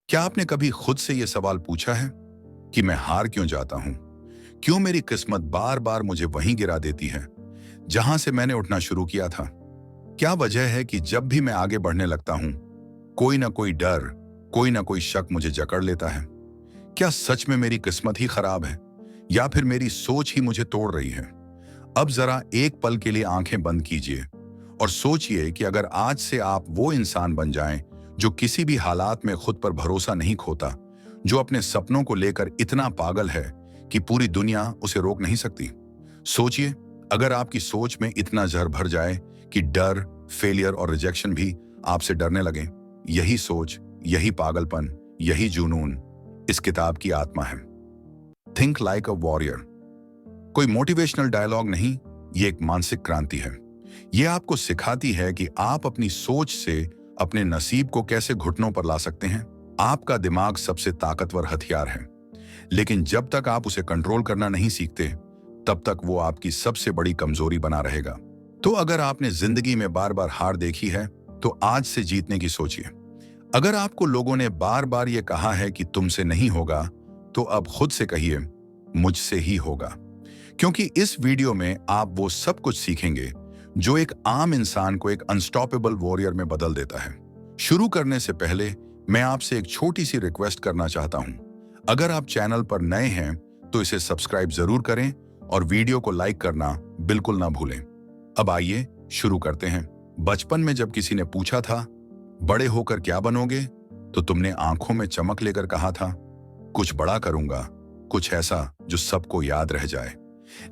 क्या आपने कभी खुद से यह सवाल पूछा है कि मैं हार क्यों जाता हूं? क्यों मेरी किस्मत बार बार मुझे वहीं गिरा देती है जहां से मैंने उठना शुरू किया था? क्या वजह है कि जब भी मैं आगे बढ़ने लगता हूं, कोई ना कोई डर, कोई ना कोई शक मुझे जकड़ लेता है? क्या सच में मेरी किस्मत ही खराब है या फिर मेरी सोच ही मुझे तोड़ रही है? अब जरा एक पल के लिए आंखें बंद कीजिए और सोचिए कि अगर आज से आप वो इंसान बन जाएं जो किसी भी हालात में खुद पर भरोसा नहीं खोता, जो अपने सपनों को लेकर इतना पागल है कि पूरी दुनिया उसे रोक नहीं सकती। सोचिए, अगर आपकी सोच में इतना जहर भर जाए कि डर, फेलियर और रिजेक्शन भी आपसे डरने लगे। यही सोच, यही पागलपन, यही जुनून इस किताब की आत्मा है। थिंक लाइक अ वॉरियर कोई मोटिवेशनल डायलॉग नहीं, ये एक मानसिक क्रांति है। ये आपको सिखाती है कि आप अपनी सोच से अपने नसीब को कैसे घुटनों पर ला सकते हैं। आपका दिमाग सबसे ताकतवर हथियार है, लेकिन जब तक आप उसे कंट्रोल करना नहीं सीखते, तब तक वो आपकी सबसे बड़ी कमजोरी बना रहेगा। तो अगर आपने जिंदगी में बार बार हार देखी है, तो आज से जीतने की सोचिए। अगर आपको लोगों ने बार बार ये कहा है कि तुमसे नहीं होगा, तो अब खुद से कहिए, मुझसे ही होगा। क्योंकि इस वीडियो में आप वो सब कुछ सीखेंगे जो एक आम इंसान को एक अनस्टॉपेबल वॉरियर में बदल देता है। शुरू करने से पहले मैं आपसे एक छोटी सी रिक्वेस्ट करना चाहता हूं। अगर आप चैनल पर नए हैं तो इसे सब्सक्राइब जरूर करें और वीडियो को लाइक करना बिल्कुल ना भूलें। अब आइए शुरू करते हैं। बचपन में जब किसी ने पूछा था, बड़े होकर क्या बनोगे, तो तुमने आंखों में चमक लेकर कहा था, कुछ बड़ा करूंगा, कुछ ऐसा जो सबको याद रह जाए।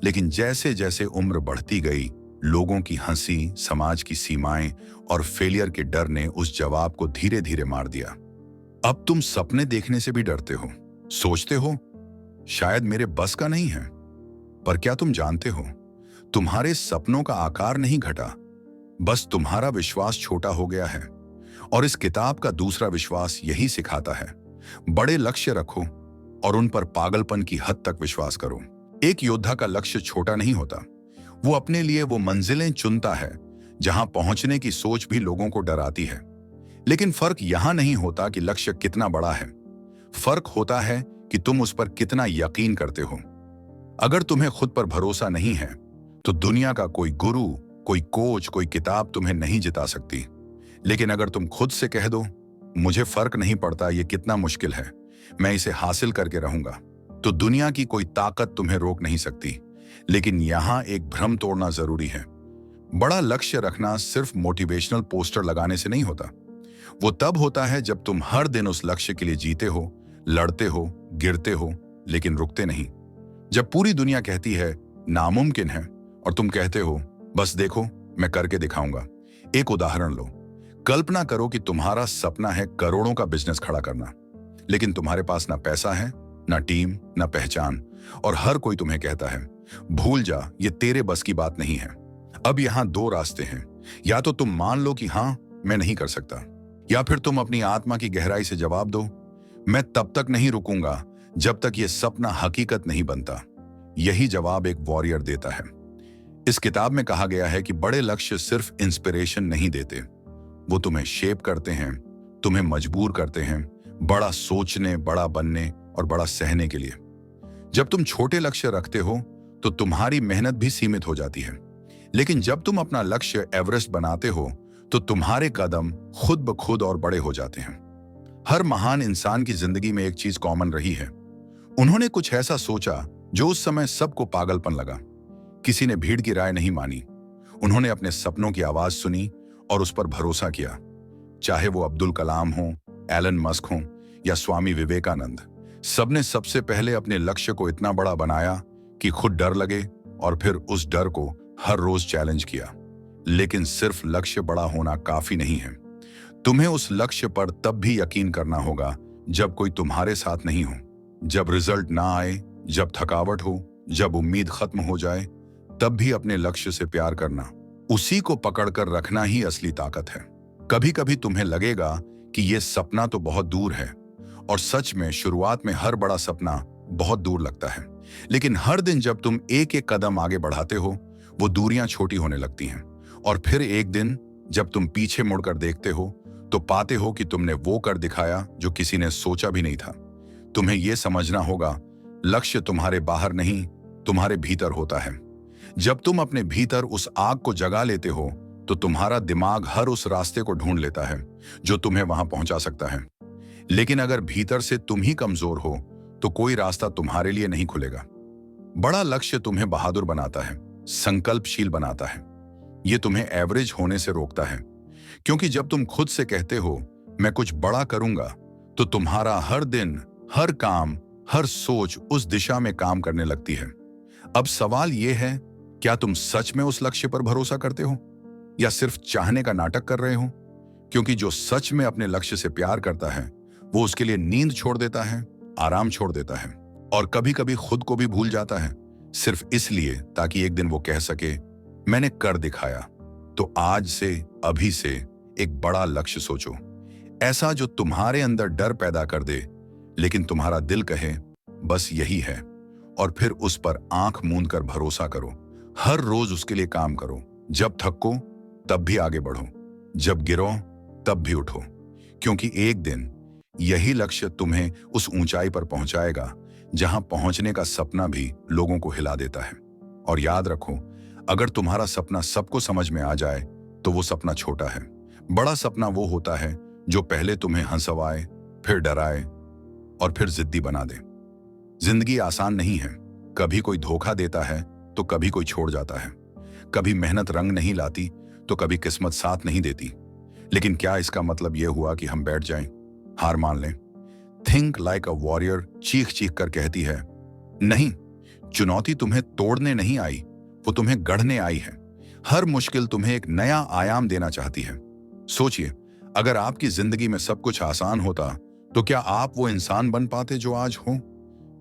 लेकिन जैसे जैसे उम्र बढ़ती गई, लोगों की हंसी, समाज की सीमाएं और फेलियर के डर ने उस जवाब को धीरे धीरे मार दिया। अब तुम सपने देखने से भी डरते हो, सोचते हो शायद मेरे बस का नहीं है। पर क्या तुम जानते हो, तुम्हारे सपनों का आकार नहीं घटा, बस तुम्हारा विश्वास छोटा हो गया है। और इस किताब का दूसरा विश्वास यही सिखाता है, बड़े लक्ष्य रखो और उन पर पागलपन की हद तक विश्वास करो। एक योद्धा का लक्ष्य छोटा नहीं होता, वो अपने लिए वो मंजिलें चुनता है जहां पहुंचने की सोच भी लोगों को डराती है। लेकिन फर्क यहां नहीं होता कि लक्ष्य कितना बड़ा है, फर्क होता है कि तुम उस पर कितना यकीन करते हो। अगर तुम्हें खुद पर भरोसा नहीं है, तो दुनिया का कोई गुरु, कोई कोच, कोई किताब तुम्हें नहीं जिता सकती। लेकिन अगर तुम खुद से कह दो, मुझे फर्क नहीं पड़ता ये कितना मुश्किल है, मैं इसे हासिल करके रहूंगा, तो दुनिया की कोई ताकत तुम्हें रोक नहीं सकती। लेकिन यहां एक भ्रम तोड़ना जरूरी है। बड़ा लक्ष्य रखना सिर्फ मोटिवेशनल पोस्टर लगाने से नहीं होता। वो तब होता है जब तुम हर दिन उस लक्ष्य के लिए जीते हो, लड़ते हो, गिरते हो, लेकिन रुकते नहीं। जब पूरी दुनिया कहती है नामुमकिन है और तुम कहते हो बस देखो मैं करके दिखाऊंगा। एक उदाहरण लो, कल्पना करो कि तुम्हारा सपना है करोड़ों का बिजनेस खड़ा करना, लेकिन तुम्हारे पास ना पैसा है, ना टीम, ना पहचान, और हर कोई तुम्हें कहता है भूल जा, ये तेरे बस की बात नहीं है। अब यहां दो रास्ते हैं, या तो तुम मान लो कि हां मैं नहीं कर सकता, या फिर तुम अपनी आत्मा की गहराई से जवाब दो, मैं तब तक नहीं रुकूंगा जब तक ये सपना हकीकत नहीं बनता। यही जवाब एक वॉरियर देता है। इस किताब में कहा गया है कि बड़े लक्ष्य सिर्फ इंस्पिरेशन नहीं देते, वो तुम्हें शेप करते हैं, तुम्हें मजबूर करते हैं बड़ा सोचने, बड़ा बनने और बड़ा सहने के लिए। जब तुम छोटे लक्ष्य रखते हो तो तुम्हारी मेहनत भी सीमित हो जाती है, लेकिन जब तुम अपना लक्ष्य एवरेस्ट बनाते हो तो तुम्हारे कदम खुद ब खुद और बड़े हो जाते हैं। हर महान इंसान की जिंदगी में एक चीज कॉमन रही है, उन्होंने कुछ ऐसा सोचा जो उस समय सबको पागलपन लगा। किसी ने भीड़ की राय नहीं मानी, उन्होंने अपने सपनों की आवाज सुनी और उस पर भरोसा किया। चाहे वो अब्दुल कलाम हो, एलन मस्क हो या स्वामी विवेकानंद, सबने सबसे पहले अपने लक्ष्य को इतना बड़ा बनाया कि खुद डर लगे और फिर उस डर को हर रोज चैलेंज किया। लेकिन सिर्फ लक्ष्य बड़ा होना काफी नहीं है, तुम्हें उस लक्ष्य पर तब भी यकीन करना होगा जब कोई तुम्हारे साथ नहीं हो, जब रिजल्ट ना आए, जब थकावट हो, जब उम्मीद खत्म हो जाए, तब भी अपने लक्ष्य से प्यार करना, उसी को पकड़कर रखना ही असली ताकत है। कभी कभी तुम्हें लगेगा कि यह सपना तो बहुत दूर है, और सच में शुरुआत में हर बड़ा सपना बहुत दूर लगता है। लेकिन हर दिन जब तुम एक एक कदम आगे बढ़ाते हो, वो दूरियां छोटी होने लगती हैं, और फिर एक दिन जब तुम पीछे मुड़कर देखते हो तो पाते हो कि तुमने वो कर दिखाया जो किसी ने सोचा भी नहीं था। तुम्हें यह समझना होगा, लक्ष्य तुम्हारे बाहर नहीं, तुम्हारे भीतर होता है। जब तुम अपने भीतर उस आग को जगा लेते हो तो तुम्हारा दिमाग हर उस रास्ते को ढूंढ लेता है जो तुम्हें वहां पहुंचा सकता है। लेकिन अगर भीतर से तुम ही कमजोर हो तो कोई रास्ता तुम्हारे लिए नहीं खुलेगा। बड़ा लक्ष्य तुम्हें बहादुर बनाता है, संकल्पशील बनाता है। यह तुम्हें एवरेज होने से रोकता है, क्योंकि जब तुम खुद से कहते हो मैं कुछ बड़ा करूंगा, तो तुम्हारा हर दिन, हर काम, हर सोच उस दिशा में काम करने लगती है। अब सवाल यह है, क्या तुम सच में उस लक्ष्य पर भरोसा करते हो या सिर्फ चाहने का नाटक कर रहे हो? क्योंकि जो सच में अपने लक्ष्य से प्यार करता है वो उसके लिए नींद छोड़ देता है, आराम छोड़ देता है और कभी कभी खुद को भी भूल जाता है, सिर्फ इसलिए ताकि एक दिन वो कह सके मैंने कर दिखाया। तो आज से, अभी से एक बड़ा लक्ष्य सोचो, ऐसा जो तुम्हारे अंदर डर पैदा कर दे, लेकिन तुम्हारा दिल कहे बस यही है, और फिर उस पर आंख मूंद कर भरोसा करो। हर रोज उसके लिए काम करो। जब थको तब भी आगे बढ़ो, जब गिरो तब भी उठो, क्योंकि एक दिन यही लक्ष्य तुम्हें उस ऊंचाई पर पहुंचाएगा जहां पहुंचने का सपना भी लोगों को हिला देता है। और याद रखो, अगर तुम्हारा सपना सबको समझ में आ जाए तो वो सपना छोटा है। बड़ा सपना वो होता है जो पहले तुम्हें हंसवाए, फिर डराए और फिर जिद्दी बना दे। जिंदगी आसान नहीं है, कभी कोई धोखा देता है तो कभी कोई छोड़ जाता है, कभी मेहनत रंग नहीं लाती तो कभी किस्मत साथ नहीं देती। लेकिन क्या इसका मतलब यह हुआ कि हम बैठ जाएं, हार मान लें? थिंक लाइक अ वॉरियर चीख चीख कर कहती है, नहीं, चुनौती तुम्हें तोड़ने नहीं आई, वो तुम्हें गढ़ने आई है। हर मुश्किल तुम्हें एक नया आयाम देना चाहती है। सोचिए, अगर आपकी जिंदगी में सब कुछ आसान होता तो क्या आप वो इंसान बन पाते जो आज हो?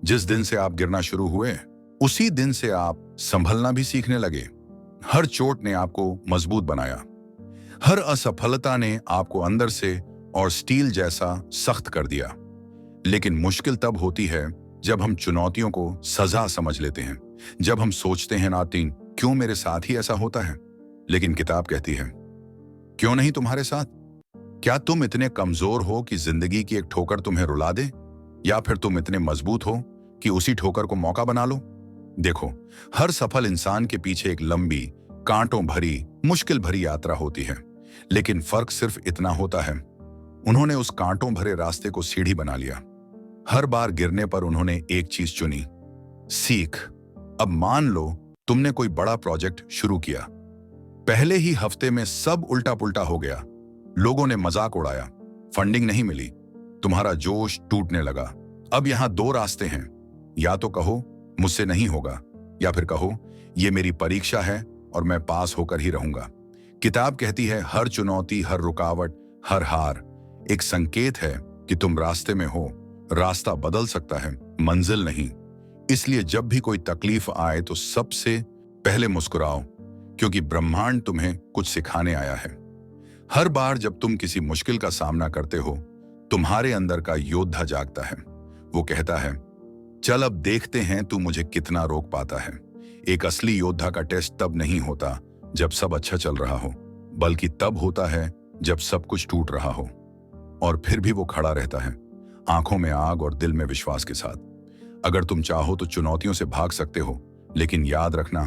जिस दिन से आप गिरना शुरू हुए, उसी दिन से आप संभलना भी सीखने लगे। हर चोट ने आपको मजबूत बनाया, हर असफलता ने आपको अंदर से और स्टील जैसा सख्त कर दिया। लेकिन मुश्किल तब होती है जब हम चुनौतियों को सजा समझ लेते हैं, जब हम सोचते हैं नातिन क्यों मेरे साथ ही ऐसा होता है। लेकिन किताब कहती है, क्यों नहीं तुम्हारे साथ? क्या तुम इतने कमजोर हो कि जिंदगी की एक ठोकर तुम्हें रुला दे, या फिर तुम इतने मजबूत हो कि उसी ठोकर को मौका बना लो? देखो, हर सफल इंसान के पीछे एक लंबी, कांटों भरी, मुश्किल भरी यात्रा होती है, लेकिन फर्क सिर्फ इतना होता है, उन्होंने उस कांटों भरे रास्ते को सीढ़ी बना लिया। हर बार गिरने पर उन्होंने एक चीज चुनी, सीख। अब मान लो तुमने कोई बड़ा प्रोजेक्ट शुरू किया, पहले ही हफ्ते में सब उल्टा पुल्टा हो गया, लोगों ने मजाक उड़ाया, फंडिंग नहीं मिली, तुम्हारा जोश टूटने लगा। अब यहां दो रास्ते हैं, या तो कहो मुझसे नहीं होगा, या फिर कहो यह मेरी परीक्षा है और मैं पास होकर ही रहूंगा। किताब कहती है, हर चुनौती, हर रुकावट, हर हार एक संकेत है कि तुम रास्ते में हो। रास्ता बदल सकता है, मंजिल नहीं। इसलिए जब भी कोई तकलीफ आए तो सबसे पहले मुस्कुराओ, क्योंकि ब्रह्मांड तुम्हें कुछ सिखाने आया है। हर बार जब तुम किसी मुश्किल का सामना करते हो, तुम्हारे अंदर का योद्धा जागता है। वो कहता है, चल अब देखते हैं तू मुझे कितना रोक पाता है। एक असली योद्धा का टेस्ट तब नहीं होता जब सब अच्छा चल रहा हो, बल्कि तब होता है जब सब कुछ टूट रहा हो और फिर भी वो खड़ा रहता है, आंखों में आग और दिल में विश्वास के साथ। अगर तुम चाहो तो चुनौतियों से भाग सकते हो, लेकिन याद रखना,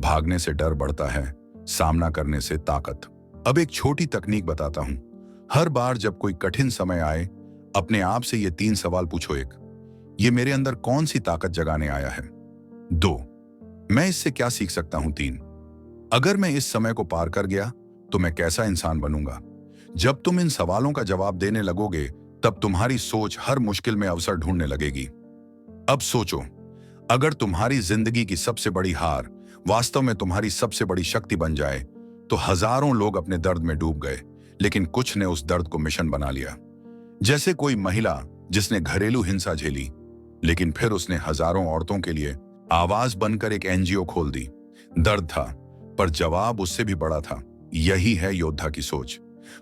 भागने से डर बढ़ता है, सामना करने से ताकत। अब एक छोटी तकनीक बताता हूं। हर बार जब कोई कठिन समय आए, अपने आप से ये 3 सवाल पूछो। 1, ये मेरे अंदर कौन सी ताकत जगाने आया है? 2, मैं इससे क्या सीख सकता हूं? 3, अगर मैं इस समय को पार कर गया तो मैं कैसा इंसान बनूंगा? जब तुम इन सवालों का जवाब देने लगोगे, तब तुम्हारी सोच हर मुश्किल में अवसर ढूंढने लगेगी। अब सोचो, अगर तुम्हारी जिंदगी की सबसे बड़ी हार वास्तव में तुम्हारी सबसे बड़ी शक्ति बन जाए, तो हजारों लोग अपने दर्द में डूब गए, लेकिन कुछ ने उस दर्द को मिशन बना लिया। जैसे कोई महिला जिसने घरेलू हिंसा झेली, लेकिन फिर उसने हजारों औरतों के लिए आवाज बनकर एक एनजीओ खोल दी। दर्द था, पर जवाब उससे भी बड़ा था। यही है योद्धा की सोच।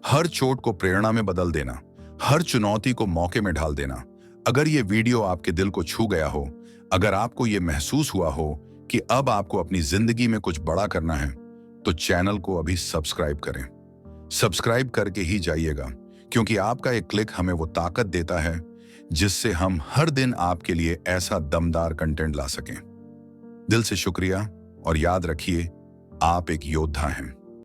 हर चोट को प्रेरणा में बदल देना, हर चुनौती को मौके में ढाल देना। अगर ये वीडियो आपके दिल को छू गया हो, अगर आपको ये महसूस हुआ हो कि अब आपको अपनी जिंदगी में कुछ बड़ा करना है, तो चैनल को अभी सब्सक्राइब करें। सब्सक्राइब करके ही जाइएगा, क्योंकि आपका एक क्लिक हमें वो ताकत देता है जिससे हम हर दिन आपके लिए ऐसा दमदार कंटेंट ला सकें। दिल से शुक्रिया और याद रखिए, आप एक योद्धा हैं।